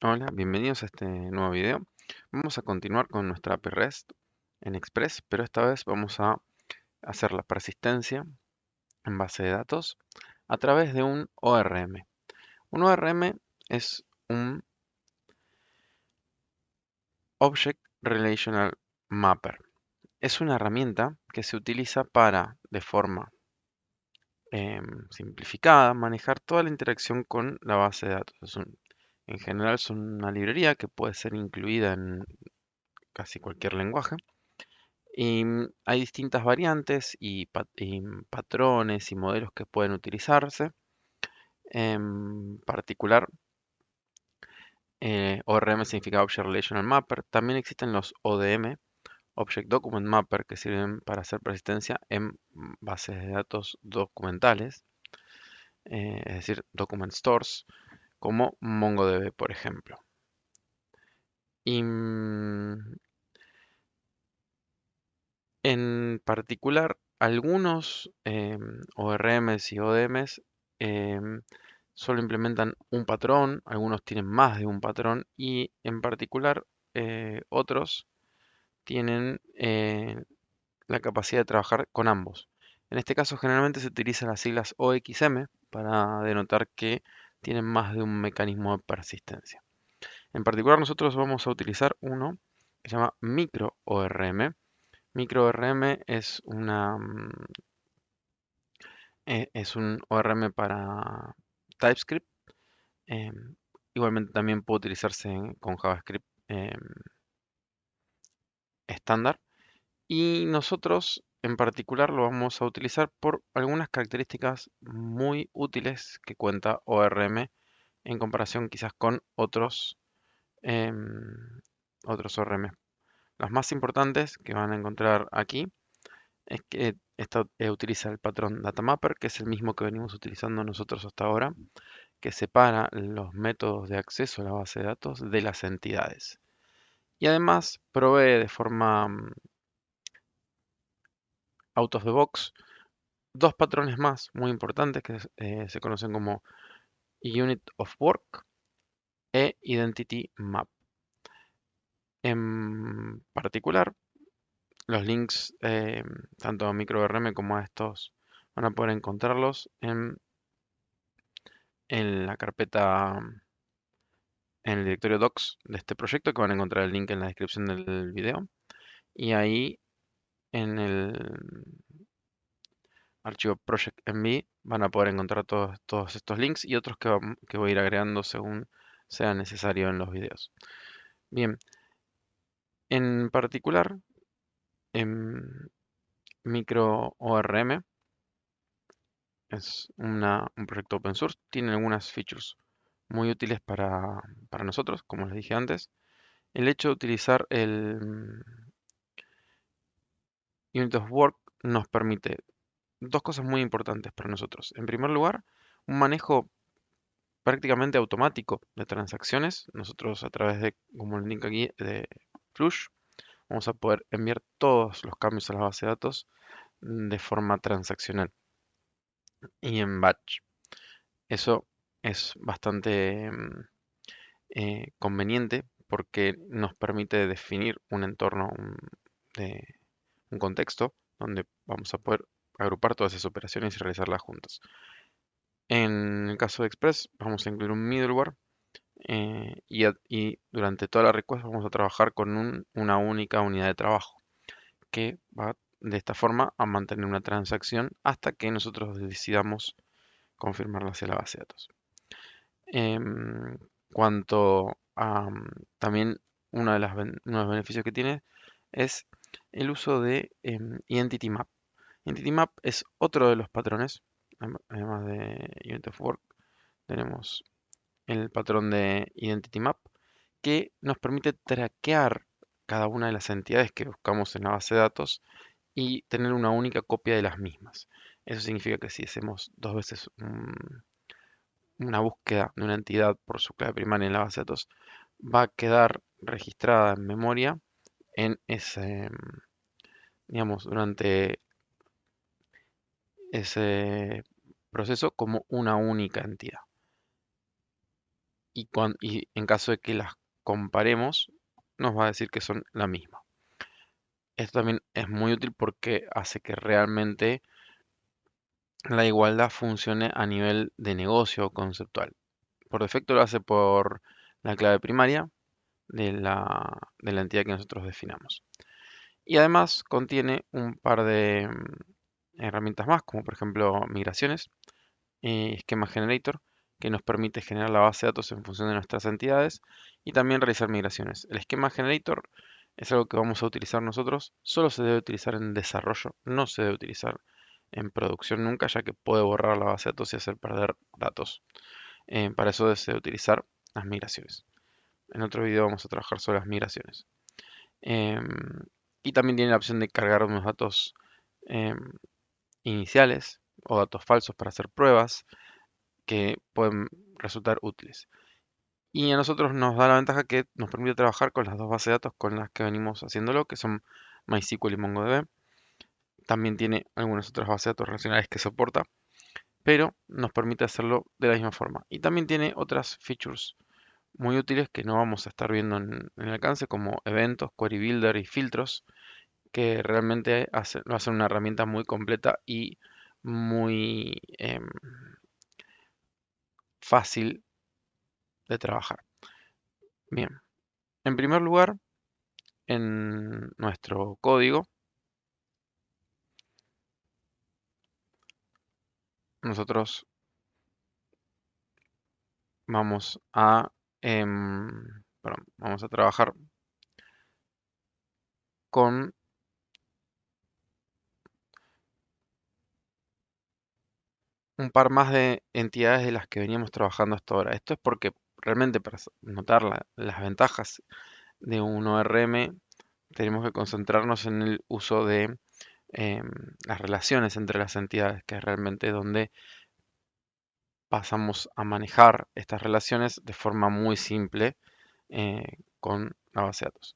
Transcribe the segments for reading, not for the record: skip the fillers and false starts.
Hola, bienvenidos a este nuevo video. Vamos a continuar con nuestra API REST en Express, pero esta vez vamos a hacer la persistencia en base de datos a través de un ORM. Un ORM es un Object Relational Mapper. Es una herramienta que se utiliza para, de forma simplificada, manejar toda la interacción con la base de datos. En general es una librería que puede ser incluida en casi cualquier lenguaje. Y hay distintas variantes y patrones y modelos que pueden utilizarse. En particular, ORM significa Object Relational Mapper. También existen los ODM, Object Document Mapper, que sirven para hacer persistencia en bases de datos documentales, es decir, document stores, como MongoDB, por ejemplo. Y en particular, algunos ORMs y ODMs em, solo implementan un patrón, algunos tienen más de un patrón y en particular otros tienen la capacidad de trabajar con ambos. En este caso generalmente se utilizan las siglas OXM para denotar que tienen más de un mecanismo de persistencia. En particular nosotros vamos a utilizar uno que se llama micro ORM. Micro ORM es un ORM para TypeScript. em, Igualmente también puede utilizarse con JavaScript estándar. Y nosotros en particular lo vamos a utilizar por algunas características muy útiles que cuenta ORM en comparación quizás con otros ORM. Las más importantes que van a encontrar aquí es que esta utiliza el patrón datamapper, que es el mismo que venimos utilizando nosotros hasta ahora, que separa los métodos de acceso a la base de datos de las entidades. Y además provee de forma out of the box dos patrones más muy importantes que se conocen como Unit of Work e Identity Map. En particular, los links tanto a MicroRM como a estos van a poder encontrarlos en la carpeta, en el directorio docs de este proyecto, que van a encontrar el link en la descripción del video. Y ahí en el archivo Project MV van a poder encontrar todos estos links y otros que voy a ir agregando según sea necesario en los videos. Bien, en particular, en MicroORM es un proyecto open source, tiene algunas features muy útiles para nosotros, como les dije antes. El hecho de utilizar el Unit of Work nos permite dos cosas muy importantes para nosotros. En primer lugar, un manejo prácticamente automático de transacciones. Nosotros a través de, como el link aquí de Flush, vamos a poder enviar todos los cambios a la base de datos de forma transaccional y en batch. Eso es bastante conveniente porque nos permite definir un entorno, de, un contexto donde vamos a poder agrupar todas esas operaciones y realizarlas juntas. En el caso de Express, vamos a incluir un middleware y durante toda la request vamos a trabajar con una única unidad de trabajo que va de esta forma a mantener una transacción hasta que nosotros decidamos confirmarla hacia la base de datos. En cuanto a también uno de los beneficios que tiene es el uso de Entity Map. Entity Map es otro de los patrones, además de Unit of Work, tenemos el patrón de Identity Map que nos permite traquear cada una de las entidades que buscamos en la base de datos y tener una única copia de las mismas. Eso significa que si hacemos dos veces una búsqueda de una entidad por su clave primaria en la base de datos, va a quedar registrada en memoria en digamos, durante ese proceso como una única entidad. y en caso de que las comparemos, nos va a decir que son la misma. Esto también es muy útil porque hace que realmente la igualdad funcione a nivel de negocio conceptual. Por defecto lo hace por la clave primaria de la entidad que nosotros definamos. Y además contiene un par de herramientas más, como por ejemplo migraciones y Schema Generator, que nos permite generar la base de datos en función de nuestras entidades y también realizar migraciones. El Schema Generator es algo que vamos a utilizar nosotros, solo se debe utilizar en desarrollo, no se debe utilizar en producción nunca, ya que puede borrar la base de datos y hacer perder datos. Para eso se debe utilizar las migraciones. En otro video vamos a trabajar sobre las migraciones. Em, y también tiene la opción de cargar unos datos em, iniciales o datos falsos para hacer pruebas que pueden resultar útiles. Y a nosotros nos da la ventaja que nos permite trabajar con las dos bases de datos con las que venimos haciéndolo, que son MySQL y MongoDB. También tiene algunas otras bases de datos relacionales que soporta, pero nos permite hacerlo de la misma forma. Y también tiene otras features muy útiles que no vamos a estar viendo en el alcance, como eventos, query builder y filtros, que realmente lo hacen una herramienta muy completa y muy fácil de trabajar. Bien, en primer lugar, en nuestro código, nosotros vamos a, vamos a trabajar con un par más de entidades de las que veníamos trabajando hasta ahora. Esto es porque realmente para notar las ventajas de un ORM tenemos que concentrarnos en el uso de em, las relaciones entre las entidades, que es realmente donde pasamos a manejar estas relaciones de forma muy simple con la base de datos.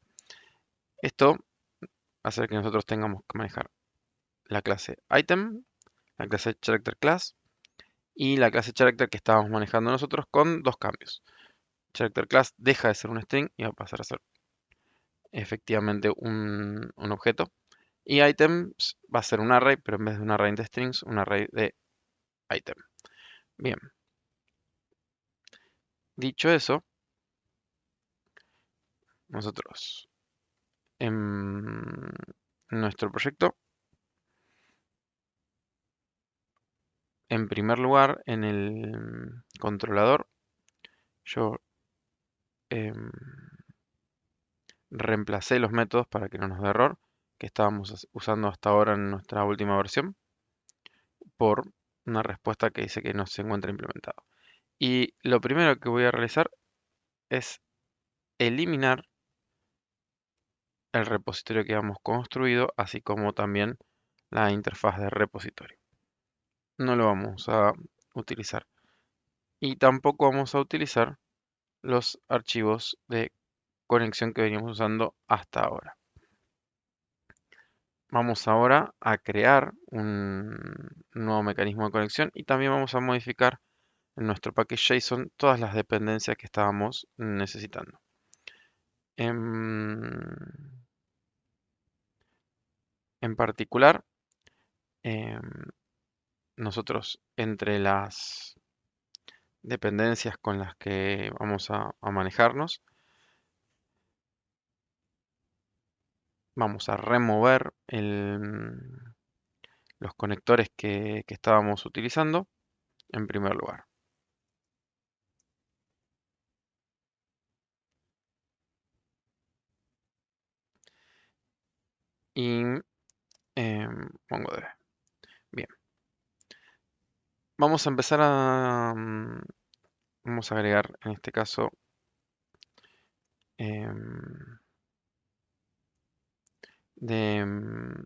Esto hace que nosotros tengamos que manejar la clase item, la clase character class y la clase character que estábamos manejando nosotros con dos cambios. Character class deja de ser un string y va a pasar a ser efectivamente un objeto. Y items va a ser un array, pero en vez de un array de strings, un array de item. Bien, dicho eso, nosotros en nuestro proyecto, en primer lugar, en el controlador, yo em, reemplacé los métodos para que no nos dé error que estábamos usando hasta ahora en nuestra última versión por una respuesta que dice que no se encuentra implementado. Y lo primero que voy a realizar es eliminar el repositorio que hemos construido, así como también la interfaz de repositorio. No lo vamos a utilizar. Y tampoco vamos a utilizar los archivos de conexión que veníamos usando hasta ahora. Vamos ahora a crear un nuevo mecanismo de conexión y también vamos a modificar en nuestro package JSON todas las dependencias que estábamos necesitando. En particular, em, nosotros entre las dependencias con las que vamos a manejarnos, vamos a remover los conectores que estábamos utilizando en primer lugar. Y MongoDB. Bien, vamos a empezar vamos a agregar en este caso em, de, em,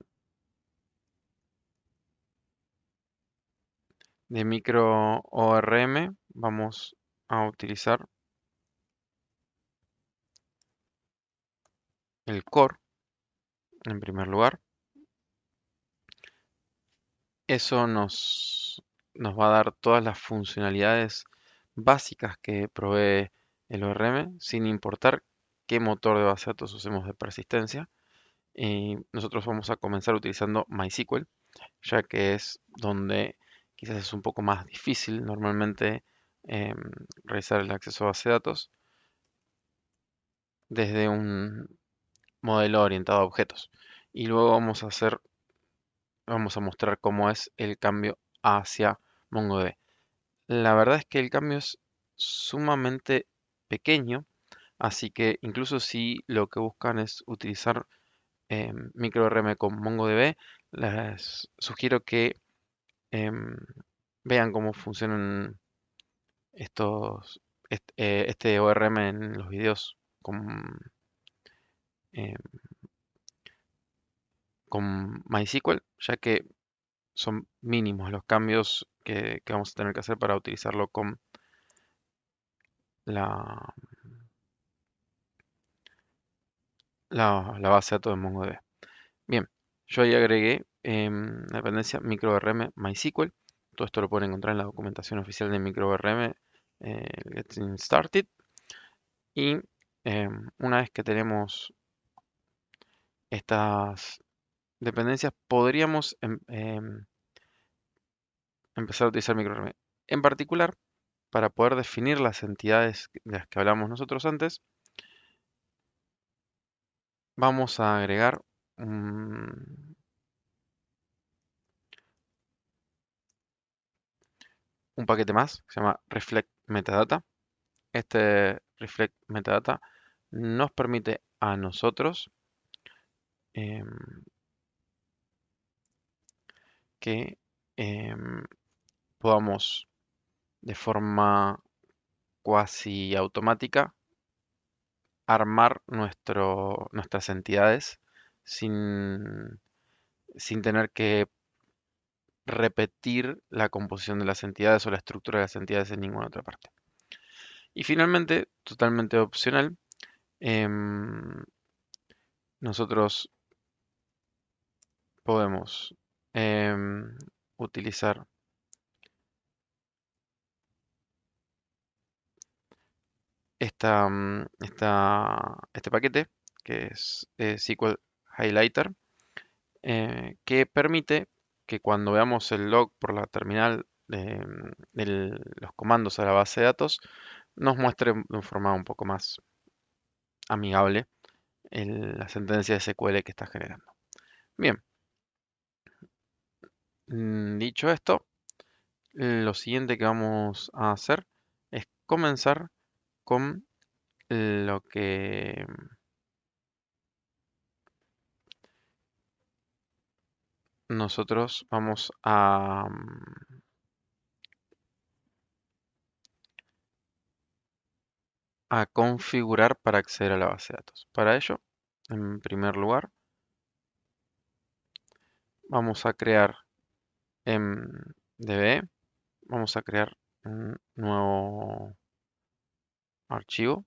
de micro ORM, vamos a utilizar el core en primer lugar. Eso nos va a dar todas las funcionalidades básicas que provee el ORM sin importar qué motor de base de datos usemos de persistencia. Y nosotros vamos a comenzar utilizando MySQL, ya que es donde quizás es un poco más difícil normalmente em, realizar el acceso a base de datos desde un modelo orientado a objetos. Y luego vamos a mostrar cómo es el cambio hacia MongoDB. La verdad es que el cambio es sumamente pequeño, así que incluso si lo que buscan es utilizar MicroRM con MongoDB, les sugiero que em, vean cómo funcionan este ORM en los videos em, con MySQL, ya que son mínimos los cambios que vamos a tener que hacer para utilizarlo con la, la base de datos de MongoDB. Bien, yo ahí agregué la dependencia microRM MySQL. Todo esto lo pueden encontrar en la documentación oficial de microRM Getting Started. Y una vez que tenemos estas dependencias, podríamos empezar a utilizar microRM. En particular, para poder definir las entidades de las que hablamos nosotros antes, vamos a agregar un paquete más que se llama Reflect Metadata. Este Reflect Metadata nos permite a nosotros em, que em, podamos de forma cuasi automática armar nuestras entidades sin, sin tener que repetir la composición de las entidades o la estructura de las entidades en ninguna otra parte. Y finalmente, totalmente opcional, em, nosotros podemos utilizar este paquete que es SQL Highlighter, que permite que cuando veamos el log por la terminal de los comandos a la base de datos, nos muestre de una forma un poco más amigable la sentencia de SQL que está generando. Bien, dicho esto, lo siguiente que vamos a hacer es comenzar con lo que nosotros vamos a configurar para acceder a la base de datos. Para ello, en primer lugar, vamos a crear en DB, vamos a crear un nuevo archivo.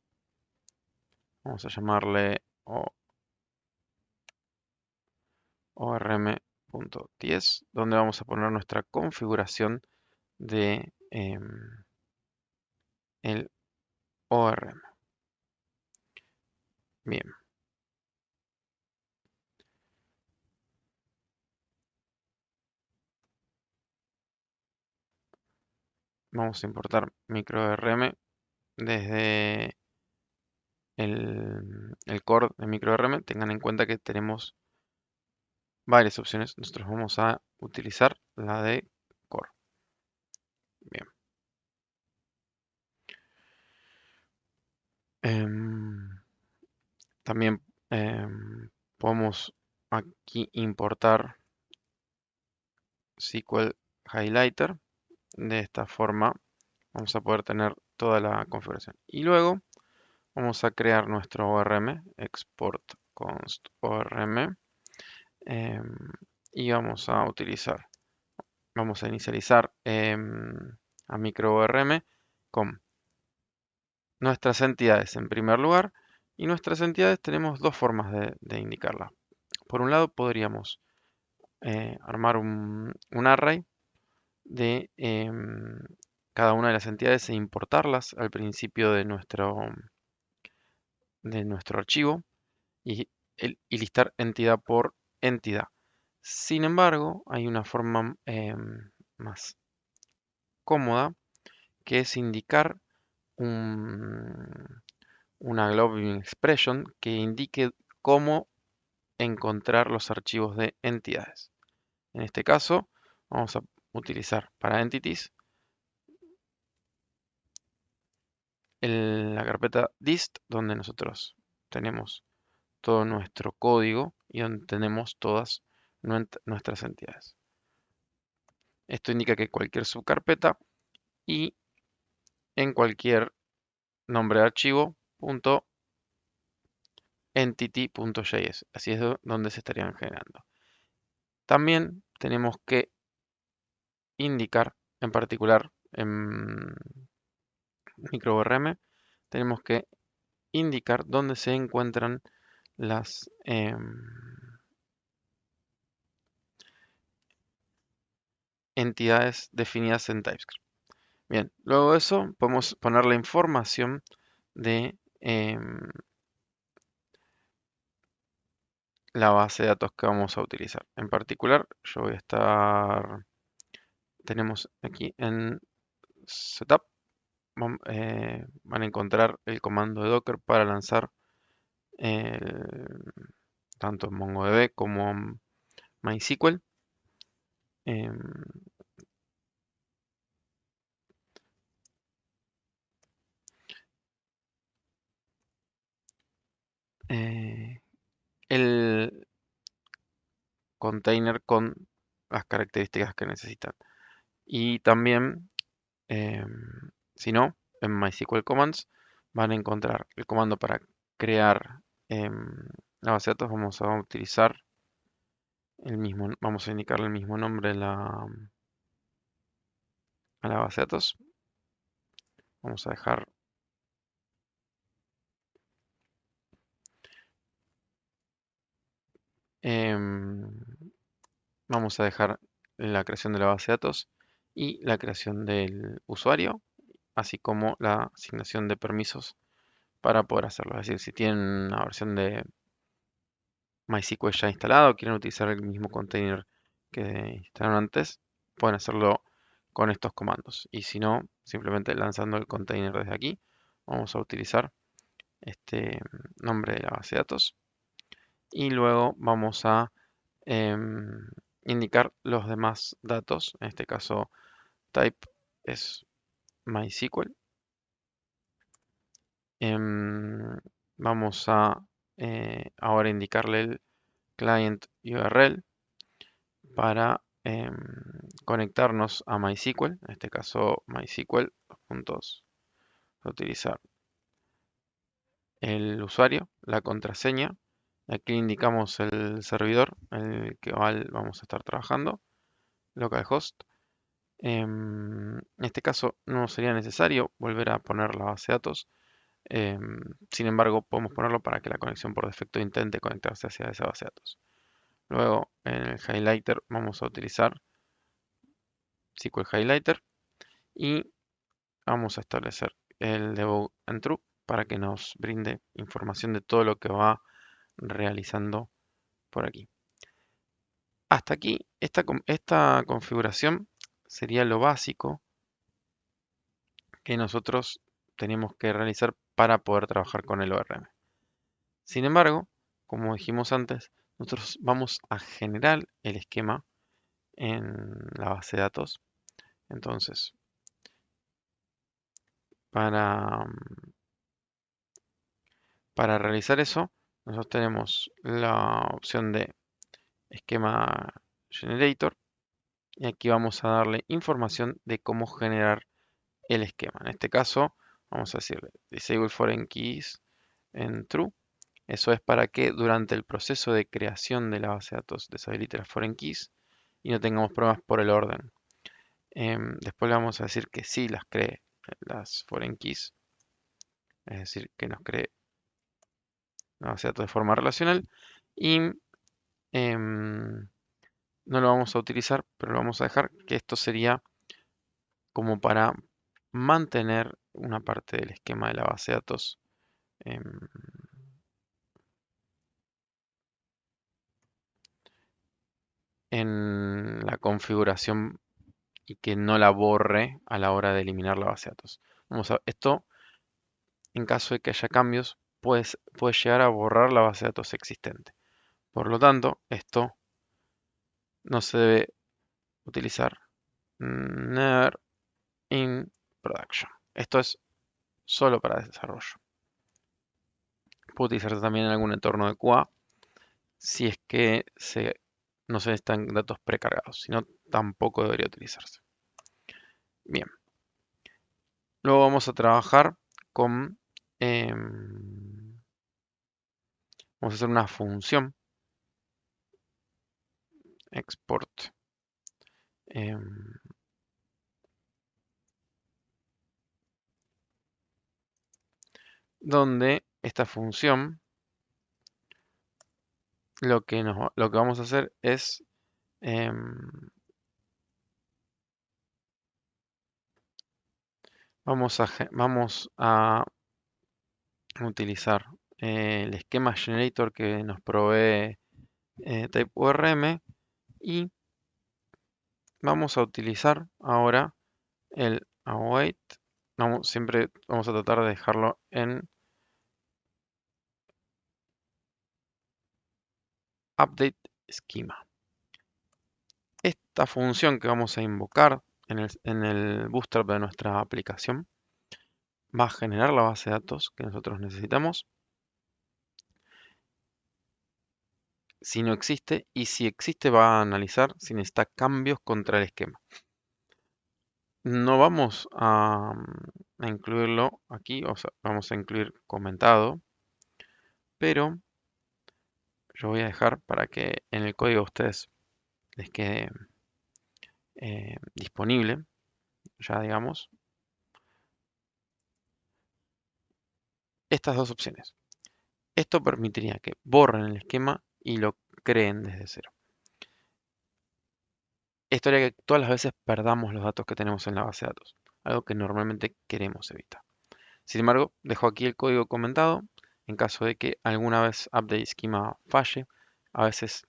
Vamos a llamarle orm.ts, donde vamos a poner nuestra configuración de el ORM. Bien, vamos a importar microRM desde el core de microRM. Tengan en cuenta que tenemos varias opciones. Nosotros vamos a utilizar la de core. Bien. También podemos aquí importar SQL Highlighter. De esta forma vamos a poder tener toda la configuración. Y luego vamos a crear nuestro ORM, export const ORM, em, y vamos a inicializar a micro ORM con nuestras entidades en primer lugar, y nuestras entidades tenemos dos formas de indicarlas. Por un lado podríamos armar un array de cada una de las entidades e importarlas al principio de nuestro archivo y, y listar entidad por entidad. Sin embargo, hay una forma más cómoda que es indicar una globing expression que indique cómo encontrar los archivos de entidades. En este caso, vamos a utilizar para entities la carpeta dist, donde nosotros tenemos todo nuestro código y donde tenemos todas nuestras entidades. Esto indica que cualquier subcarpeta y en cualquier nombre de archivo .entity.js. Así es donde se estarían generando. También tenemos que indicar, en particular en microORM, tenemos que indicar dónde se encuentran las entidades definidas en TypeScript. Bien, luego de eso podemos poner la información de la base de datos que vamos a utilizar. En particular, yo voy a estar, tenemos aquí en Setup, van a encontrar el comando de Docker para lanzar tanto MongoDB como MySQL. Em, eh, el container con las características que necesitan. Y también, si no, en MySQL Commands van a encontrar el comando para crear la base de datos. Vamos a utilizar el mismo, vamos a indicarle el mismo nombre a la base de datos. Vamos a dejar em, vamos a dejar la creación de la base de datos y la creación del usuario, así como la asignación de permisos para poder hacerlo. Es decir, si tienen una versión de MySQL ya instalado, quieren utilizar el mismo container que instalaron antes, pueden hacerlo con estos comandos. Y si no, simplemente lanzando el container desde aquí, vamos a utilizar este nombre de la base de datos. Y luego vamos a em, indicar los demás datos. En este caso, type es MySQL. Vamos a ahora indicarle el client URL para conectarnos a MySQL. En este caso, MySQL, dos puntos, a utilizar el usuario, la contraseña. Aquí indicamos el servidor en el que vamos a estar trabajando, localhost. En este caso no sería necesario volver a poner la base de datos. Sin embargo, podemos ponerlo para que la conexión por defecto intente conectarse hacia esa base de datos. Luego, en el highlighter vamos a utilizar SQL Highlighter y vamos a establecer el debug en true para que nos brinde información de todo lo que va realizando por aquí. Hasta aquí, esta configuración sería lo básico que nosotros tenemos que realizar para poder trabajar con el ORM. Sin embargo, como dijimos antes, nosotros vamos a generar el esquema en la base de datos. Entonces, para, para realizar eso, nosotros tenemos la opción de esquema generator y aquí vamos a darle información de cómo generar el esquema. En este caso, vamos a decirle disable foreign keys en true. Eso es para que durante el proceso de creación de la base de datos deshabilite las foreign keys y no tengamos problemas por el orden. Después le vamos a decir que sí las cree las foreign keys, es decir, que nos cree la base de datos de forma relacional y no lo vamos a utilizar, pero lo vamos a dejar, que esto sería como para mantener una parte del esquema de la base de datos en la configuración y que no la borre a la hora de eliminar la base de datos. Esto, en caso de que haya cambios, puede llegar a borrar la base de datos existente. Por lo tanto, esto no se debe utilizar never in production. Esto es solo para desarrollo. Puede utilizarse también en algún entorno de QA si es que no se necesitan datos precargados, si no, tampoco debería utilizarse. Bien, luego vamos a trabajar con, vamos a hacer una función export, donde esta función lo que vamos a hacer es vamos a utilizar el esquema generator que nos provee type URM y vamos a utilizar ahora el await. Siempre vamos a tratar de dejarlo en update schema. Esta función que vamos a invocar en el bootstrap de nuestra aplicación va a generar la base de datos que nosotros necesitamos si no existe, y si existe va a analizar si necesita cambios contra el esquema. No vamos a incluirlo aquí, o sea, vamos a incluir comentado, pero yo voy a dejar para que en el código a ustedes les quede disponible, ya digamos, estas dos opciones. Esto permitiría que borren el esquema y lo creen desde cero. Esto haría que todas las veces perdamos los datos que tenemos en la base de datos, algo que normalmente queremos evitar. Sin embargo, dejo aquí el código comentado en caso de que alguna vez update schema falle. A veces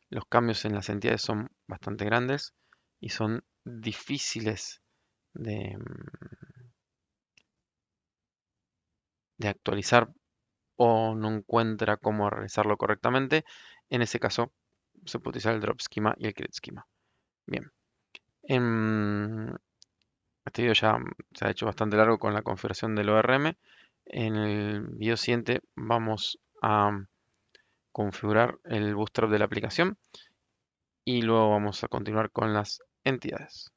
los cambios en las entidades son bastante grandes y son difíciles de actualizar o no encuentra cómo realizarlo correctamente. En ese caso, se puede utilizar el drop schema y el create schema. Bien. Este video ya se ha hecho bastante largo con la configuración del ORM. En el video siguiente vamos a configurar el bootstrap de la aplicación y luego vamos a continuar con las entidades.